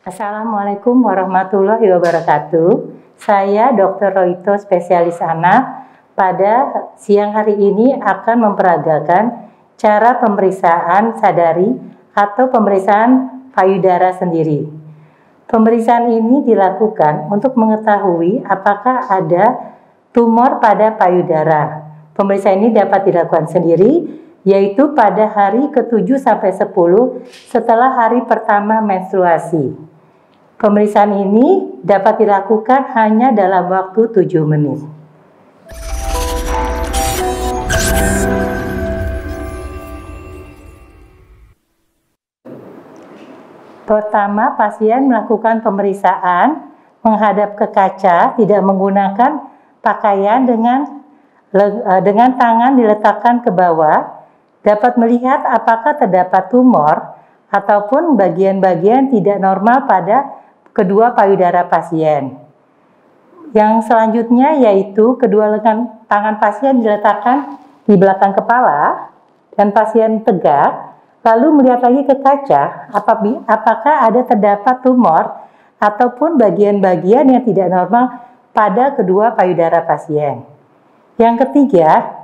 Assalamualaikum warahmatullahi wabarakatuh. Saya Dr. Roito, spesialis anak. Pada siang hari ini akan memperagakan cara pemeriksaan sadari atau pemeriksaan payudara sendiri. Pemeriksaan ini dilakukan untuk mengetahui apakah ada tumor pada payudara. Pemeriksaan ini dapat dilakukan sendiri, yaitu pada hari ke-7 sampai 10 setelah hari pertama menstruasi. Pemeriksaan ini dapat dilakukan hanya dalam waktu 7 menit. Pertama, pasien melakukan pemeriksaan menghadap ke kaca, tidak menggunakan pakaian, dengan tangan diletakkan ke bawah, dapat melihat apakah terdapat tumor ataupun bagian-bagian tidak normal pada kedua payudara pasien. Yang selanjutnya yaitu kedua lengan tangan pasien diletakkan di belakang kepala dan pasien tegak, lalu melihat lagi ke kaca apakah ada terdapat tumor ataupun bagian-bagian yang tidak normal pada kedua payudara pasien. Yang ketiga,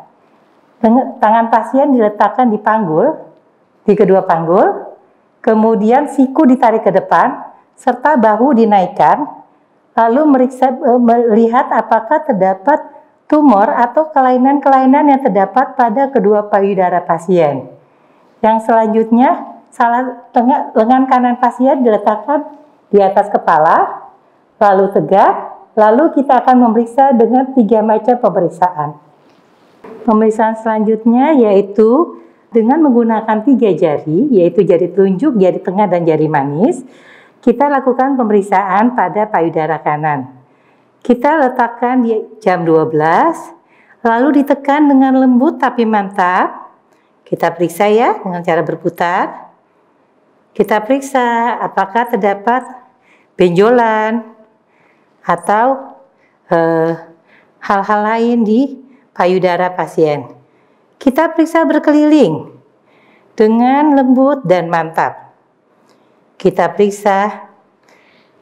tangan pasien diletakkan di panggul, di kedua panggul, kemudian siku ditarik ke depan, serta bahu dinaikkan, lalu melihat apakah terdapat tumor atau kelainan-kelainan yang terdapat pada kedua payudara pasien. Yang selanjutnya, lengan kanan pasien diletakkan di atas kepala, lalu tegak, lalu kita akan memeriksa dengan 3 macam pemeriksaan. Pemeriksaan selanjutnya yaitu dengan menggunakan 3 jari, yaitu jari telunjuk, jari tengah, dan jari manis. Kita lakukan pemeriksaan pada payudara kanan. Kita letakkan di jam 12, lalu ditekan dengan lembut tapi mantap. Kita periksa ya dengan cara berputar. Kita periksa apakah terdapat benjolan atau hal-hal lain di payudara pasien. Kita periksa berkeliling dengan lembut dan mantap. Kita periksa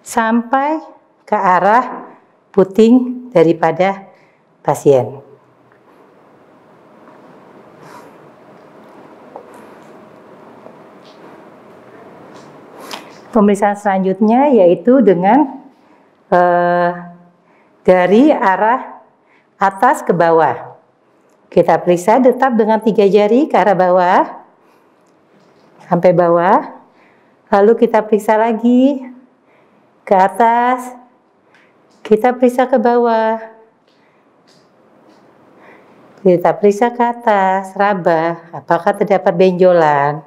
sampai ke arah puting daripada pasien. Pemeriksaan selanjutnya yaitu dengan dari arah atas ke bawah. Kita periksa tetap dengan 3 jari ke arah bawah sampai bawah. Lalu kita periksa lagi ke atas, kita periksa ke bawah, kita periksa ke atas, raba, apakah terdapat benjolan.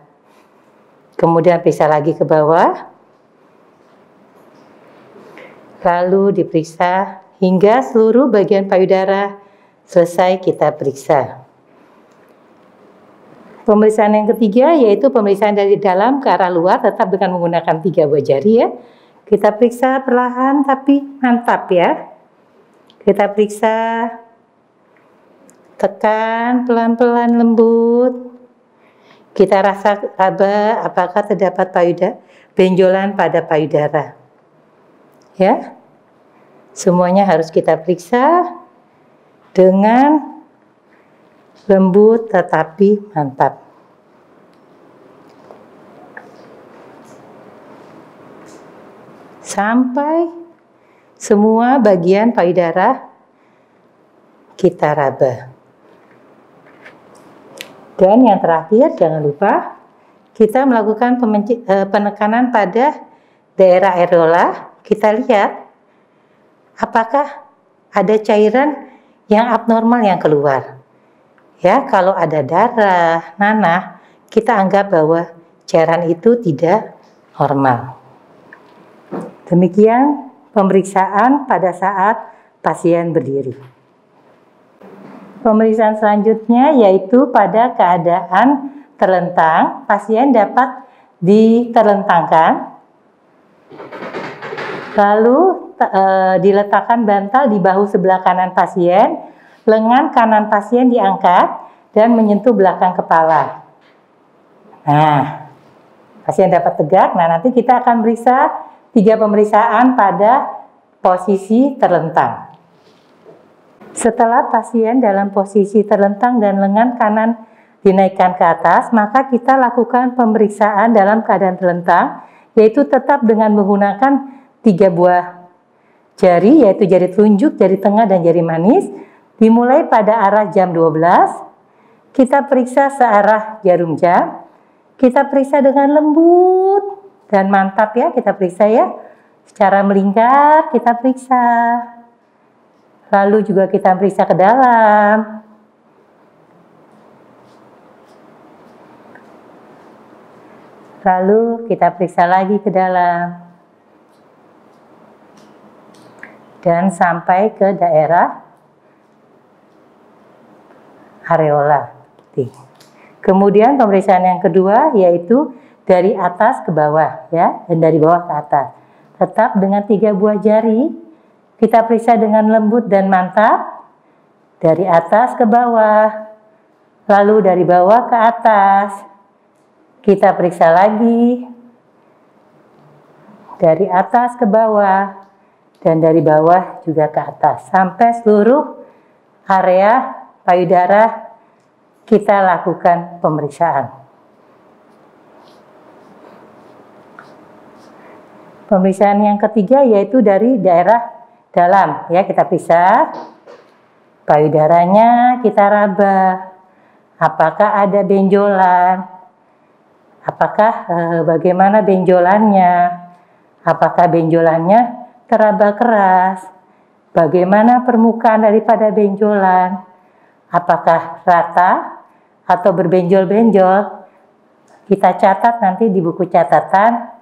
Kemudian periksa lagi ke bawah, lalu diperiksa hingga seluruh bagian payudara selesai kita periksa. Pemeriksaan yang ketiga yaitu pemeriksaan dari dalam ke arah luar, tetap dengan menggunakan 3 buah jari ya. Kita periksa perlahan tapi mantap ya. Kita periksa, tekan pelan-pelan lembut. Kita raba apakah terdapat benjolan pada payudara. Ya. Semuanya harus kita periksa dengan lembut tetapi mantap. Sampai semua bagian payudara kita raba. Dan yang terakhir, jangan lupa kita melakukan penekanan pada daerah areola. Kita lihat apakah ada cairan yang abnormal yang keluar. Ya, kalau ada darah, nanah, kita anggap bahwa cairan itu tidak normal. Demikian pemeriksaan pada saat pasien berdiri. Pemeriksaan selanjutnya yaitu pada keadaan terlentang, pasien dapat diterlentangkan, lalu diletakkan bantal di bahu sebelah kanan pasien. Lengan kanan pasien diangkat dan menyentuh belakang kepala. Nah, pasien dapat tegak. Nah, nanti kita akan periksa 3 pemeriksaan pada posisi terlentang. Setelah pasien dalam posisi terlentang dan lengan kanan dinaikkan ke atas, maka kita lakukan pemeriksaan dalam keadaan terlentang, yaitu tetap dengan menggunakan 3 buah jari, yaitu jari telunjuk, jari tengah, dan jari manis. Dimulai pada arah jam 12, kita periksa searah jarum jam, kita periksa dengan lembut dan mantap ya, kita periksa ya, secara melingkar kita periksa. Lalu juga kita periksa ke dalam. Lalu kita periksa lagi ke dalam. Dan sampai ke daerah areola. Kemudian pemeriksaan yang kedua yaitu dari atas ke bawah ya, dan dari bawah ke atas. Tetap dengan 3 buah jari. Kita periksa dengan lembut dan mantap, dari atas ke bawah, lalu dari bawah ke atas. Kita periksa lagi, dari atas ke bawah, dan dari bawah juga ke atas. Sampai seluruh area payudara kita lakukan pemeriksaan. Pemeriksaan yang ketiga yaitu dari daerah dalam ya, kita periksa payudaranya, kita raba apakah ada benjolan, apakah bagaimana benjolannya, apakah benjolannya teraba keras, bagaimana permukaan daripada benjolan, apakah rata atau berbenjol-benjol. Kita catat nanti di buku catatan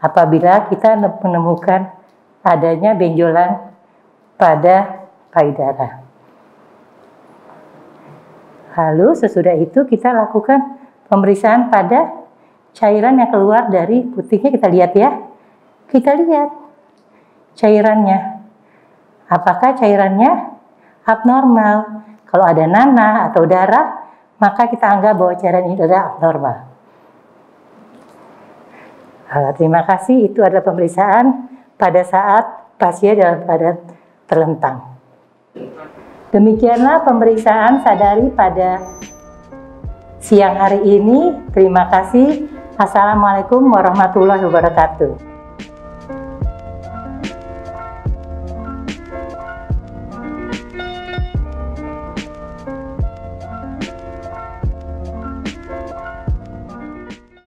apabila kita menemukan adanya benjolan pada payudara. Lalu sesudah itu kita lakukan pemeriksaan pada cairan yang keluar dari putingnya. Kita lihat ya, kita lihat cairannya. Apakah cairannya abnormal? Kalau ada nanah atau darah, maka kita anggap bahwa cairan ini adalah abnormal. Terima kasih, itu adalah pemeriksaan pada saat pasien dalam keadaan terlentang. Demikianlah pemeriksaan sadari pada siang hari ini. Terima kasih. Assalamualaikum warahmatullahi wabarakatuh.